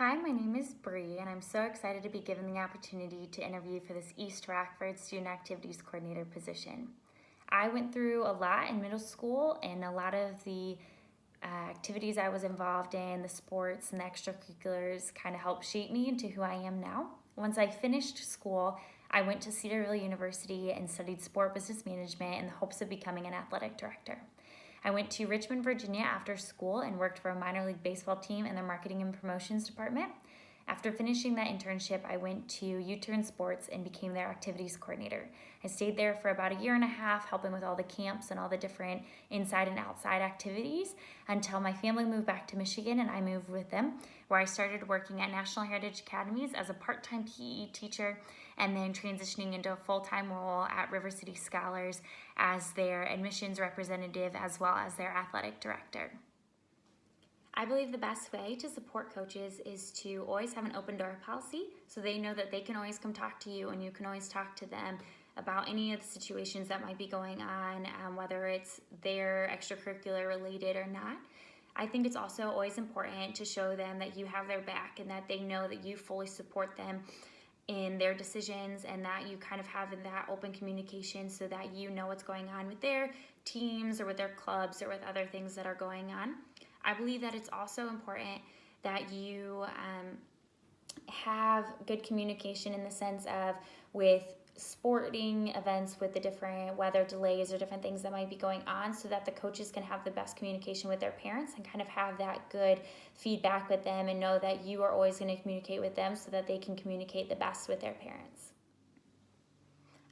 Hi, my name is Bree, and I'm so excited to be given the opportunity to interview for this East Rockford Student Activities Coordinator position. I went through a lot in middle school, and a lot of the activities I was involved in, the sports and the extracurriculars, kind of helped shape me into who I am now. Once I finished school, I went to Cedarville University and studied sport business management in the hopes of becoming an athletic director. I went to Richmond, Virginia after school and worked for a minor league baseball team in their marketing and promotions department. After finishing that internship, I went to U-Turn Sports and became their activities coordinator. I stayed there for about a year and a half, helping with all the camps and all the different inside and outside activities until my family moved back to Michigan and I moved with them, where I started working at National Heritage Academies as a part-time PE teacher and then transitioning into a full-time role at River City Scholars as their admissions representative as well as their athletic director. I believe the best way to support coaches is to always have an open door policy so they know that they can always come talk to you and you can always talk to them about any of the situations that might be going on, whether it's their extracurricular related or not. I think it's also always important to show them that you have their back and that they know that you fully support them in their decisions and that you kind of have that open communication so that you know what's going on with their teams or with their clubs or with other things that are going on. I believe that it's also important that you have good communication in the sense of with sporting events with the different weather delays or different things that might be going on so that the coaches can have the best communication with their parents and kind of have that good feedback with them and know that you are always going to communicate with them so that they can communicate the best with their parents.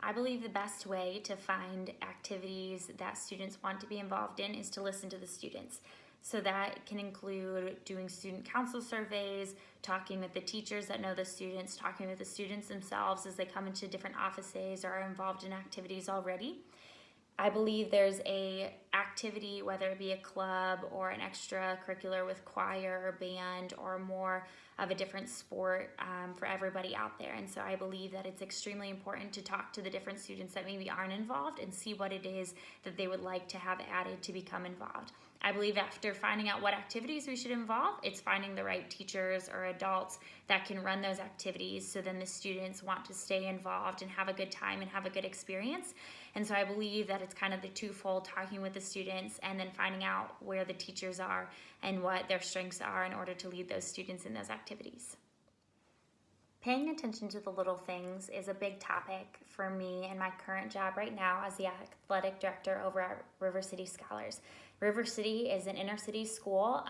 I believe the best way to find activities that students want to be involved in is to listen to the students. So that can include doing student council surveys, talking with the teachers that know the students, talking with the students themselves as they come into different offices or are involved in activities already. I believe there's a activity, whether it be a club or an extracurricular with choir or band or more of a different sport for everybody out there. And so I believe that it's extremely important to talk to the different students that maybe aren't involved and see what it is that they would like to have added to become involved. I believe after finding out what activities we should involve, it's finding the right teachers or adults that can run those activities so then the students want to stay involved and have a good time and have a good experience. And so I believe that it's kind of the twofold, talking with the students and then finding out where the teachers are and what their strengths are in order to lead those students in those activities. Paying attention to the little things is a big topic for me in my current job right now as the athletic director over at River City Scholars. River City is an inner city school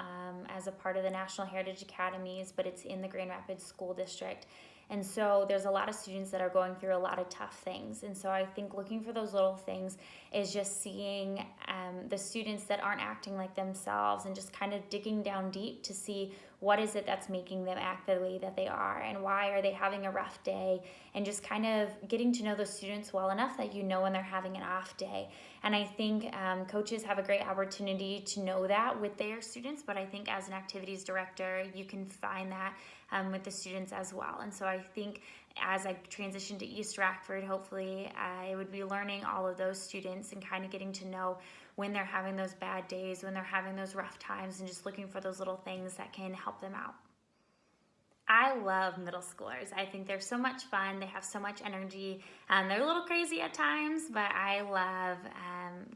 as a part of the National Heritage Academies, but it's in the Grand Rapids School District. And so there's a lot of students that are going through a lot of tough things. And so I think looking for those little things is just seeing the students that aren't acting like themselves and just kind of digging down deep to see what is it that's making them act the way that they are and why are they having a rough day, and just kind of getting to know those students well enough that you know when they're having an off day. And I think coaches have a great opportunity to know that with their students, but I think as an activities director, you can find that with the students as well. And so I think as I transition to East Rockford, hopefully I would be learning all of those students and kind of getting to know when they're having those bad days, when they're having those rough times, and just looking for those little things that can help them out. I love middle schoolers. I think they're so much fun. They have so much energy. They're a little crazy at times, but I love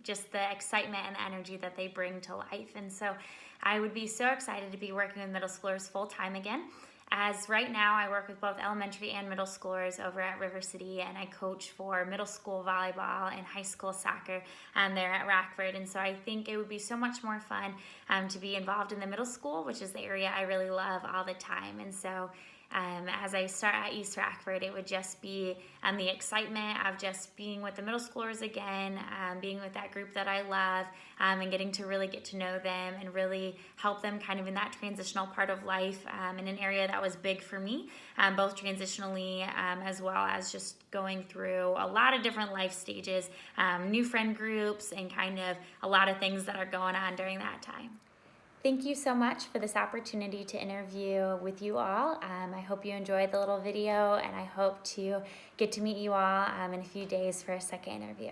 just the excitement and the energy that they bring to life. And so I would be so excited to be working with middle schoolers full time again. As right now, I work with both elementary and middle schoolers over at River City, and I coach for middle school volleyball and high school soccer there at Rockford. And so I think it would be so much more fun to be involved in the middle school, which is the area I really love all the time. And so as I start at East Rockford, it would just be the excitement of just being with the middle schoolers again, being with that group that I love, and getting to really get to know them and really help them kind of in that transitional part of life in an area that was big for me, both transitionally as well as just going through a lot of different life stages, new friend groups, and kind of a lot of things that are going on during that time. Thank you so much for this opportunity to interview with you all. I hope you enjoyed the little video, and I hope to get to meet you all in a few days for a second interview.